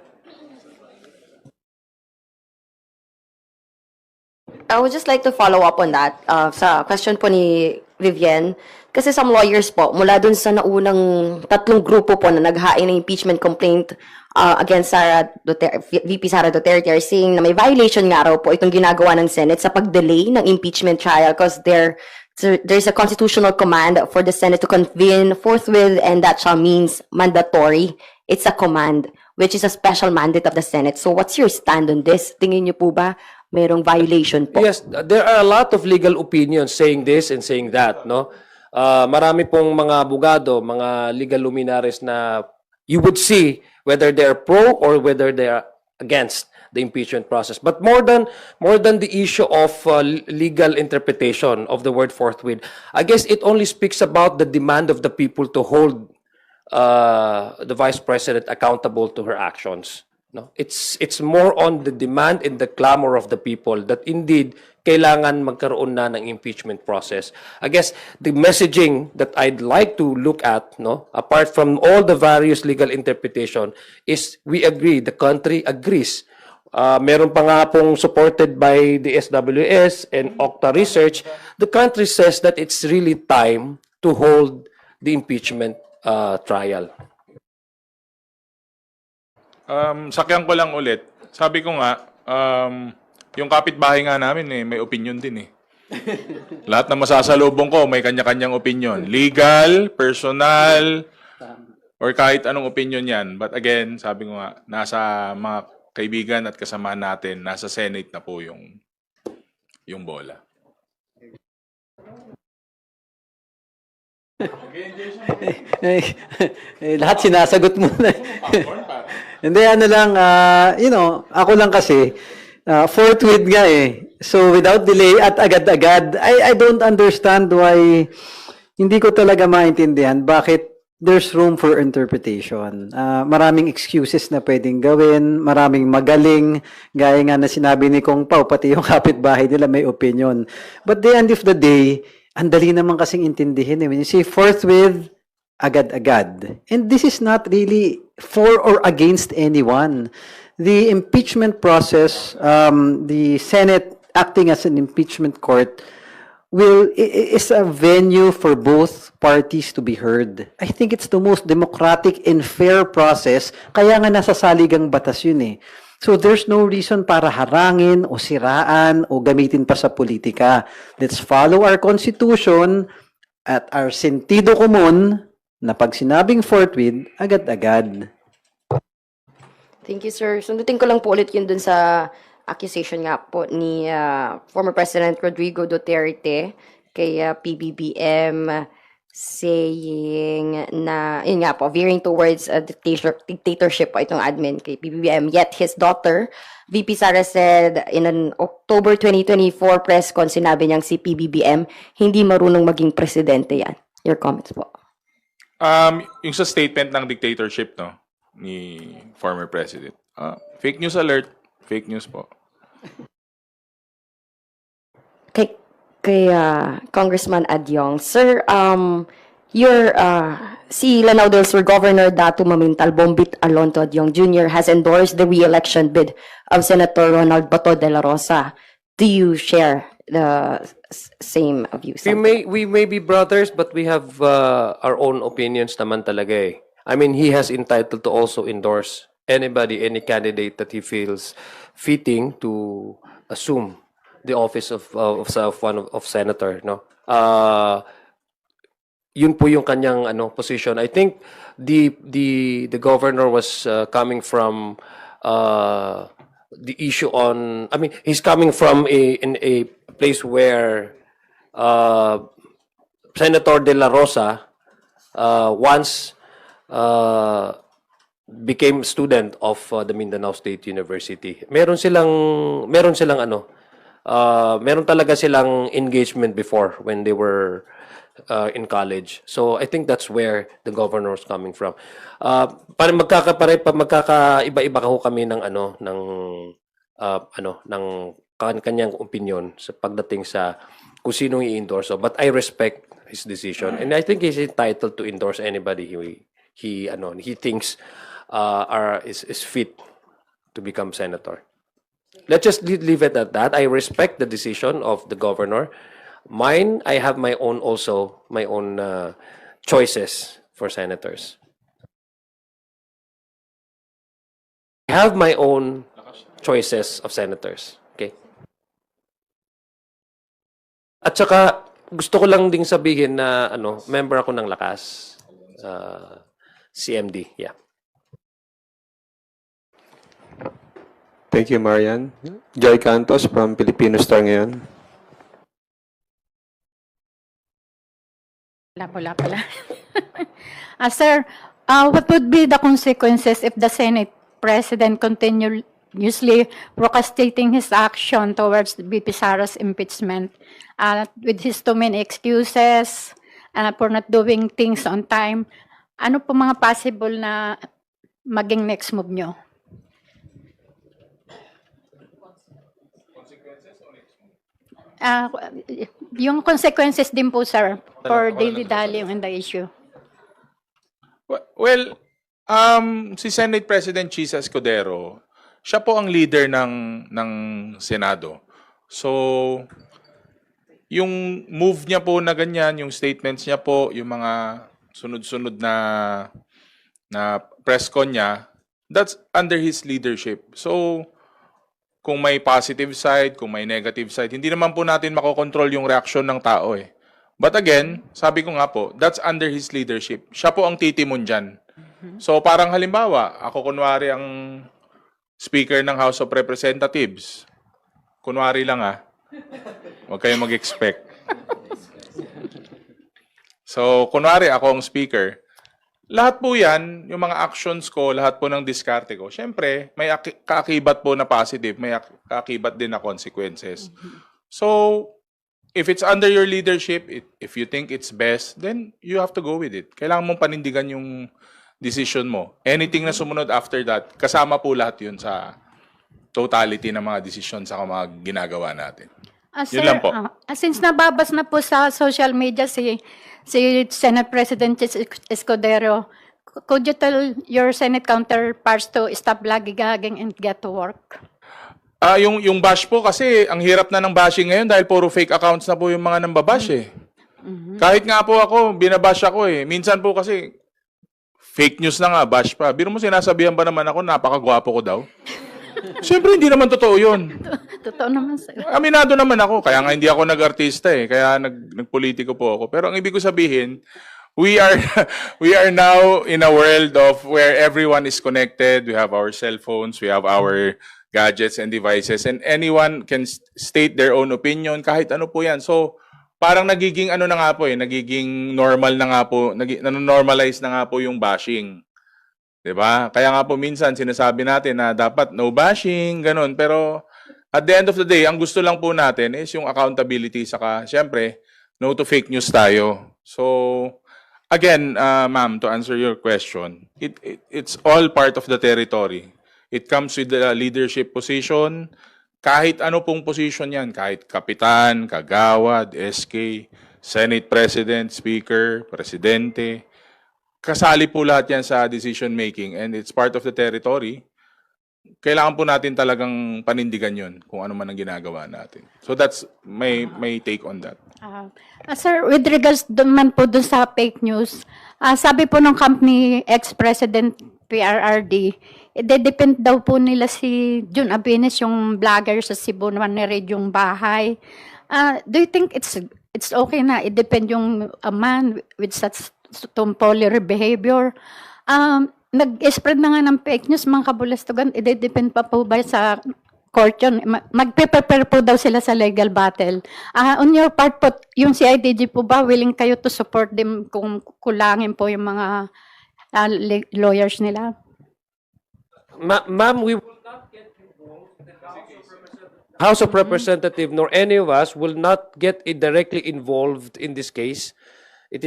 I would just like to follow up on that sa question po ni Vivienne. Kasi some lawyers po, mula dun sa naunang tatlong grupo po na naghain ng impeachment complaint against VP Sara Duterte are saying na may violation nga raw po itong ginagawa ng Senate sa pag-delay ng impeachment trial because there's a constitutional command for the Senate to convene forthwith, and that shall means mandatory. It's a command, which is a special mandate of the Senate. So what's your stand on this? Tingin niyo po ba mayroong violation po? Yes, there are a lot of legal opinions saying this and saying that, no? Marami pong mga abogado, mga legal luminaries na you would see whether they're pro or whether they're against the impeachment process. But more than the issue of legal interpretation of the word forthwith, I guess it only speaks about the demand of the people to hold the Vice President accountable to her actions. No, it's more on the demand and the clamor of the people that indeed kailangan magkaroon na ng impeachment process. I guess the messaging that I'd like to look at, no, apart from all the various legal interpretation, is we agree, the country agrees. Meron pa nga pong supported by the SWS and Okta Research, the country says that it's really time to hold the impeachment trial. Sakyan ko lang ulit. Sabi ko nga, yung kapitbahay nga namin may opinion din eh. Lahat na masasalubong ko may kanya-kanyang opinion. Legal, personal, or kahit anong opinion yan. But again, sabi ko nga, nasa mga kaibigan at kasamahan natin, nasa Senate na po yung bola. Lahat sinasagot mo na. Hindi, ano lang, ako lang kasi, forthwith nga eh. So, without delay at agad-agad, I don't understand why hindi ko talaga maintindihan bakit there's room for interpretation. Maraming excuses na pwedeng gawin, maraming magaling, gaya nga na sinabi ni Kong Pao, pati yung kapitbahay nila may opinion. But the end of the day, ang dali naman kasing intindihin. When you say forthwith, agad-agad. And this is not really for or against anyone. The impeachment process, the Senate acting as an impeachment court, is a venue for both parties to be heard. I think it's the most democratic and fair process, kaya nga nasa saligang batas yun eh. So there's no reason para harangin o siraan o gamitin pa sa politika. Let's follow our Constitution at our sentido común na pag sinabing forthwith, agad-agad. Thank you, sir. Sundutin ko lang po ulit yun dun sa accusation nga po ni former President Rodrigo Duterte kay PBBM saying na, yun nga po, veering towards a dictatorship po itong admin kay PBBM. Yet his daughter, VP Sara, said in an October 2024 press con, sinabi niyang si PBBM hindi marunong maging presidente yan. Your comments po. Yung sa statement ng dictatorship, no, ni former president. Fake news alert. Fake news po. Kay Congressman Adyong, sir, si Lanao del Sur Governor Datu Mamintal Bombit Alonto Adyong Jr. has endorsed the re-election bid of Senator Ronald Bato de la Rosa. Do you share the same views? We may be brothers, but we have our own opinions naman talaga eh. I mean, he has entitled to also endorse anybody, any candidate that he feels fitting to assume the office of senator, no? Yun po yung kanyang position. I think the governor was coming from the issue on, I mean, he's coming from in a place where Senator De La Rosa once became student of the Mindanao State University. Meron talaga silang engagement before when they were in college. So I think that's where the governor was coming from. Para magkakaiba-iba ho kami ng kanyang opinion sa pagdating sa kung sino i-endorse. But I respect his decision, and I think he's entitled to endorse anybody he thinks is fit to become senator. Let's just leave it at that. I respect the decision of the governor. Mine, I have my own choices for senators. I have my own choices of senators. Okay? At saka, gusto ko lang ding sabihin na member ako ng Lakas. CMD, yeah. Thank you, Marian. Joy Cantos from Filipino Star ngayon. Wala pala. Sir, what would be the consequences if the Senate President continuously procrastinating his action towards VP Sara's impeachment with his too many excuses for not doing things on time? Ano po mga possible na maging next move nyo? Yung consequences din po, sir, for dilly-dally in the issue. Well, si Senate President Chisa Escudero, siya po ang leader ng Senado. So, yung move niya po na ganyan, yung statements niya po, yung mga sunod-sunod na press con niya, that's under his leadership. So, kung may positive side, kung may negative side, hindi naman po natin makokontrol yung reaksyon ng tao eh. But again, sabi ko nga po, that's under his leadership. Siya po ang titimon dyan. So parang halimbawa, ako kunwari ang Speaker ng House of Representatives. Kunwari lang huwag kayong mag-expect. So kunwari ako ang Speaker. Lahat po yan, yung mga actions ko, lahat po ng diskarte ko, syempre, may kaakibat po na positive, may kaakibat din na consequences. So, if it's under your leadership, if you think it's best, then you have to go with it. Kailangan mong panindigan yung decision mo. Anything na sumunod after that, kasama po lahat yun sa totality ng mga decision sa mga ginagawa natin. Yun lang po. Since nababas na po sa social media si Senate President Escudero, could you tell your Senate counterparts to stop lagi-gaging and get to work? Yung bash po kasi, ang hirap na ng bashing ngayon dahil puro fake accounts na po yung mga nambabash eh. Kahit nga po ako, binabash ako eh. Minsan po kasi, fake news na nga, bash pa. Biro mo sinasabihan ba naman ako, napakagwapo ko daw? Siyempre, hindi naman totoo yun. Totoo naman, sir. Aminado naman ako, kaya nga hindi ako nag-artista eh. Kaya nagpolitiko po ako. Pero ang ibig ko sabihin, we are now in a world of where everyone is connected. We have our cell phones, we have our gadgets and devices, and anyone can state their own opinion, kahit ano po yan. So, parang nagiging na nga po nagiging normal na nga po, nanonormalize na nga po yung bashing. Diba? Kaya nga po minsan sinasabi natin na dapat no bashing, ganun. Pero at the end of the day, ang gusto lang po natin is yung accountability, saka syempre, no to fake news tayo. So, again, ma'am, to answer your question, it's all part of the territory. It comes with the leadership position. Kahit ano pong position yan, kahit kapitan, kagawad, SK, Senate President, Speaker, Presidente. Kasali po lahat yan sa decision making and it's part of the territory. Kailangan po natin talagang panindigan yun kung ano man ang ginagawa natin. So that's my take on that. Sir, with regards naman po dun sa fake news, sabi po ng company ex-president PRRD, depend daw po nila si Jun Abines, yung vlogger sa Cebu naman ni yung bahay. Do you think it's okay na i-depend yung man with such tomfoolery behavior? Nag-spread na nga ng fake news, mga kabulastugan, i-depend pa po ba sa court yun? Mag-prepare po daw sila sa legal battle. On your part po, yung CIDG po ba, willing kayo to support them kung kulangin po yung mga lawyers nila? Ma'am, we will not get involved. The House of Representatives nor any of us will not get directly involved in this case. It's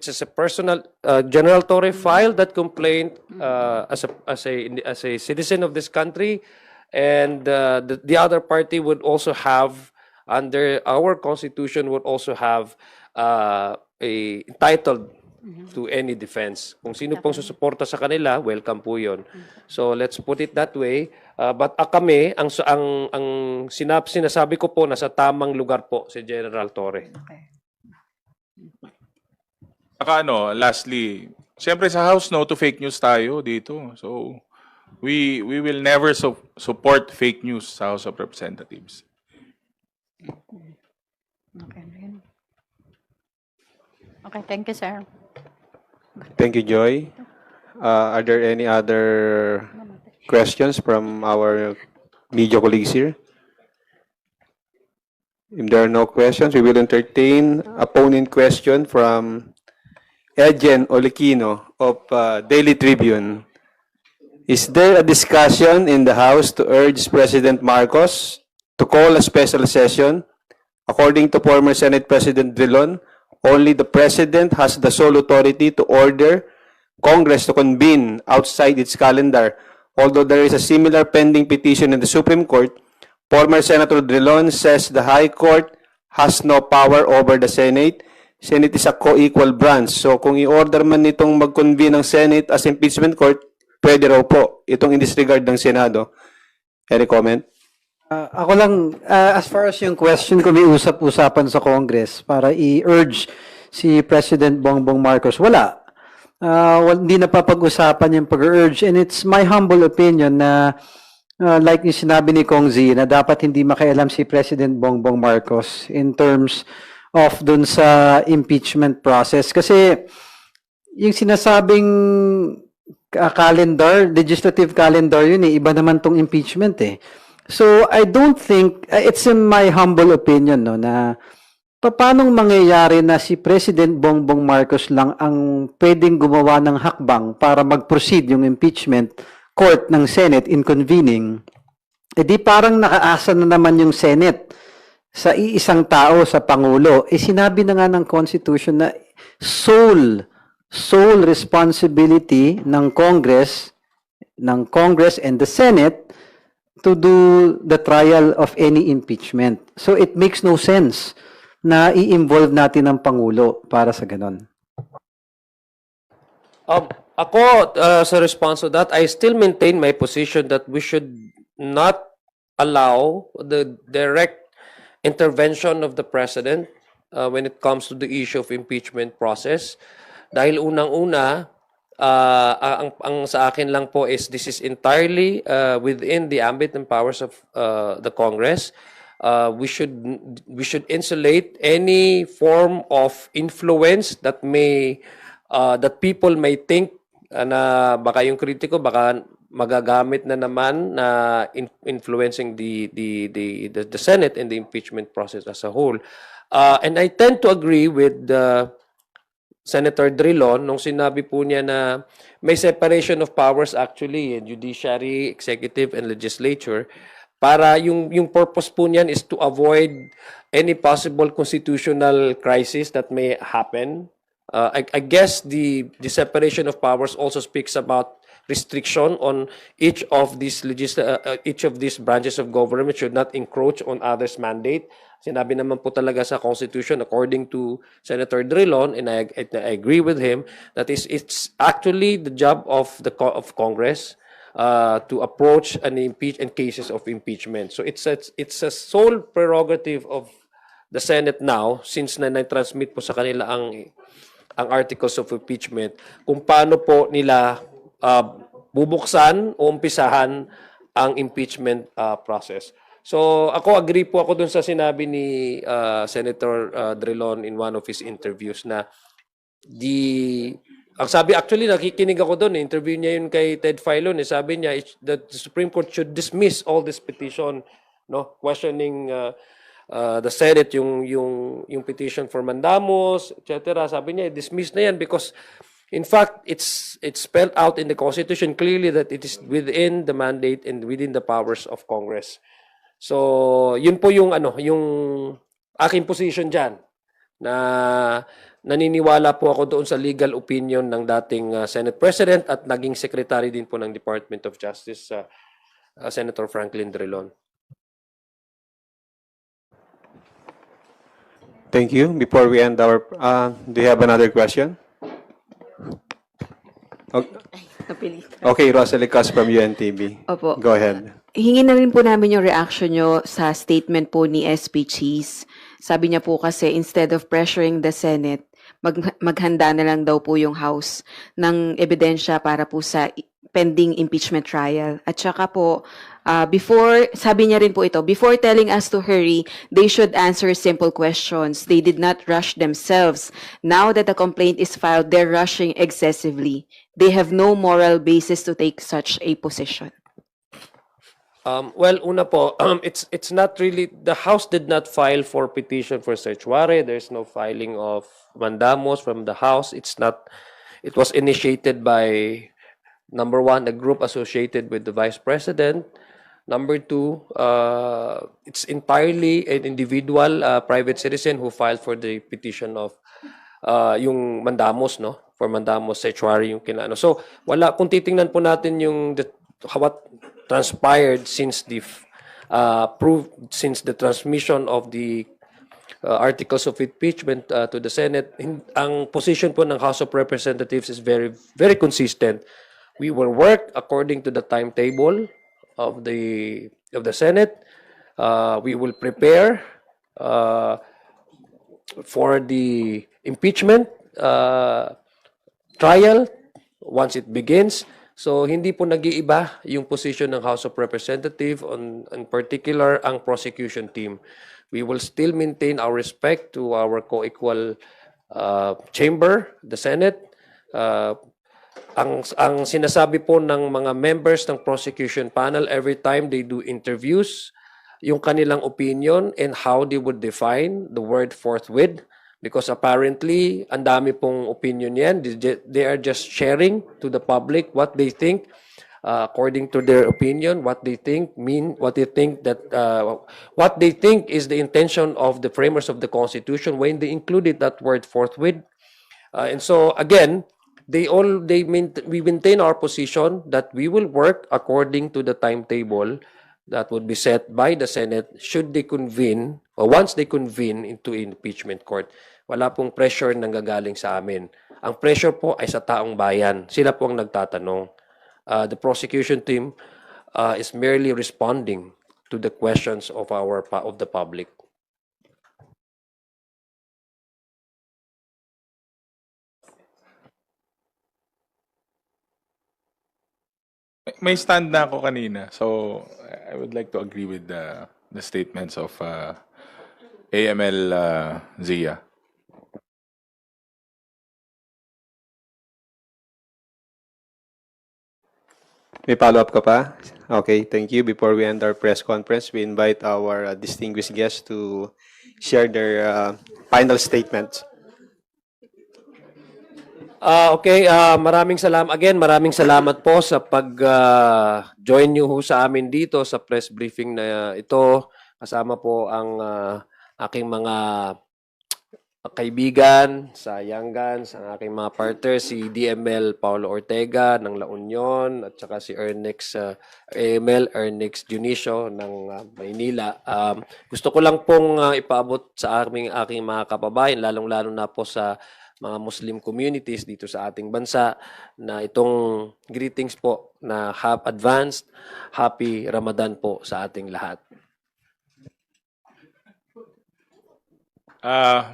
just a personal General Torre filed that complaint as a citizen of this country, and the other party would also have, under our constitution, would also have a entitled to any defense. Kung sino pong susuporta sa kanila, welcome po 'yon. So let's put it that way. But kami, ang sinasabi ko po, nasa tamang lugar po si General Torre. Saka lastly, siyempre sa House, no to fake news tayo dito. So, we will never support fake news sa House of Representatives. Okay, thank you, sir. Thank you, Joy. Are there any other questions from our media colleagues here? If there are no questions, we will entertain a opponent question from Edgen Olikino of Daily Tribune. Is there a discussion in the House to urge President Marcos to call a special session? According to former Senate President Drilon, only the President has the sole authority to order Congress to convene outside its calendar. Although there is a similar pending petition in the Supreme Court, former Senator Drilon says the High Court has no power over the Senate. Senate is a co-equal branch. So kung i-order man nitong mag-convene ng Senate as impeachment court, pwede raw po itong in disregard ng Senado. Any comment? Ako lang, as far as yung question ko, may usap-usapan sa Congress para i-urge si President Bongbong Marcos. Wala. Hindi na papag-usapan yung pag-urge. And it's my humble opinion na like yung sinabi ni Kong Z, na dapat hindi makialam si President Bongbong Marcos in terms of dun sa impeachment process. Kasi yung sinasabing calendar, legislative calendar yun iba naman tong impeachment So I don't think, it's in my humble opinion na paanong mangyayari na si President Bongbong Marcos lang ang pwedeng gumawa ng hakbang para mag-proceed yung impeachment court ng Senate in convening. Di parang nakaasa na naman yung Senate sa iisang tao, sa Pangulo. Sinabi na nga ng Constitution na sole responsibility ng Congress and the Senate to do the trial of any impeachment. So it makes no sense na i-involve natin ang Pangulo para sa ganon. Ako, sa response to that, I still maintain my position that we should not allow the direct intervention of the President when it comes to the issue of impeachment process. Dahil unang-una, ang sa akin lang po is this is entirely within the ambit and powers of the Congress. We should insulate any form of influence that people may think na baka yung kritiko baka magagamit na naman na influencing the Senate and the impeachment process as a whole. And I tend to agree with Senator Drilon nung sinabi po niya na may separation of powers actually in judiciary, executive, and legislature. Para yung purpose po niyan is to avoid any possible constitutional crisis that may happen. I guess the separation of powers also speaks about restriction on each of these branches of government should not encroach on others' mandate. Sinabi naman po talaga sa Constitution, according to Senator Drilon, and I agree with him, that it's actually the job of Congress to approach and impeach in cases of impeachment. So it's a sole prerogative of the Senate now, since na-transmit po sa kanila ang articles of impeachment, kung paano po nila bubuksan o umpisahan ang impeachment process. So ako agree po ako dun sa sinabi ni Senator Drilon in one of his interviews na ang sabi, actually nakikinig ako doon, interview niya yun kay Ted Filon, sabi niya that the Supreme Court should dismiss all this petition, no, questioning the Senate, yung petition for mandamus, etc. Sabi niya, dismiss na yan because in fact, it's spelled out in the Constitution clearly that it is within the mandate and within the powers of Congress. So, yun po yung aking position diyan, na naniniwala po ako doon sa legal opinion ng dating Senate President at naging Secretary din po ng Department of Justice, Senator Franklin Drilon. Thank you. Before we end our, do you have another question? Okay, Rosalie Cas from UNTV. Opo. Go ahead. Hingin na rin po namin yung reaction nyo sa statement po ni SP Cheese. Sabi niya po kasi instead of pressuring the Senate, maghanda na lang daw po yung House ng ebidensya para po sa pending impeachment trial. At saka po, sabi niya rin po ito, before telling us to hurry, they should answer simple questions. They did not rush themselves. Now that the complaint is filed, they're rushing excessively. They have no moral basis to take such a position. Well, una po, it's not really, the House did not file for petition for certiorari. There's no filing of mandamus from the House. It was initiated by, number one, a group associated with the Vice President. Number two, it's entirely an individual private citizen who filed for the petition of yung mandamus, no? For mandamus certiorari yung kinano. So, kung titingnan po natin yung what transpired since the transmission of the articles of impeachment to the Senate, ang position po ng House of Representatives is very, very consistent. We will work according to the timetable of the Senate. We will prepare for the impeachment trial once it begins. So hindi po nag-iiba yung position ng House of Representatives in particular ang prosecution team. We will still maintain our respect to our co-equal chamber, the Senate. Ang sinasabi po ng mga members ng prosecution panel every time they do interviews, yung kanilang opinion and how they would define the word forthwith. Because apparently, ang dami pong opinion yan. They are just sharing to the public what they think, according to their opinion, what they think what they think is the intention of the framers of the Constitution when they included that word forthwith. And so again, we maintain our position that we will work according to the timetable that would be set by the Senate should they convene or once they convene into impeachment court. Wala pong pressure nang gagaling sa amin. Ang pressure po ay sa taong bayan. Sila po ang nagtatanong. The prosecution team is merely responding to the questions of the public. May stand na ako kanina. So, I would like to agree with the statements of AML Zia. May follow-up ka pa? Okay, thank you. Before we end our press conference, we invite our distinguished guests to share their final statements. Okay, maraming salamat. Again, maraming salamat po sa pag-join nyo sa amin dito sa press briefing na ito. Kasama po ang aking mga kaibigan sa Young Guns, ang aking mga partners, si DML Paulo Ortega ng La Union at saka si Ernix Ernix Dionisio ng Maynila. Gusto ko lang pong ipaabot sa aking mga kababayan, lalong-lalo na po sa mga Muslim communities dito sa ating bansa na itong greetings po na advanced Happy Ramadan po sa ating lahat.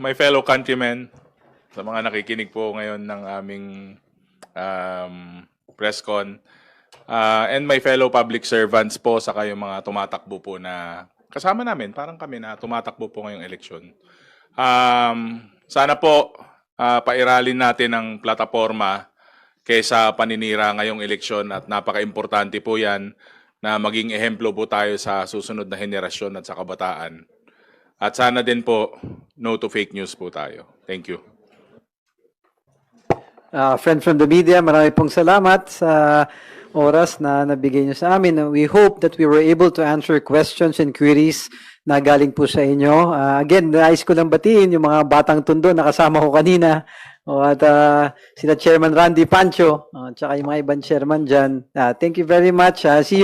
My fellow countrymen, sa mga nakikinig po ngayon ng aming press con, and my fellow public servants po, saka yung mga tumatakbo po na kasama namin, parang kami na tumatakbo po ngayong eleksyon. Sana po pairalin natin ang plataforma kaysa paninira ngayong eleksyon at napaka-importante po yan na maging ehemplo po tayo sa susunod na henerasyon at sa kabataan. At sana din po, no to fake news po tayo. Thank you. Friend from the media, marami pong salamat sa oras na nabigay niyo sa amin. We hope that we were able to answer questions and queries na galing po sa inyo. Again, nais ko lang batiin yung mga batang tundo na kasama ko kanina. At sila Chairman Randy Pancho, at saka yung mga ibang chairman dyan. Thank you very much. See you.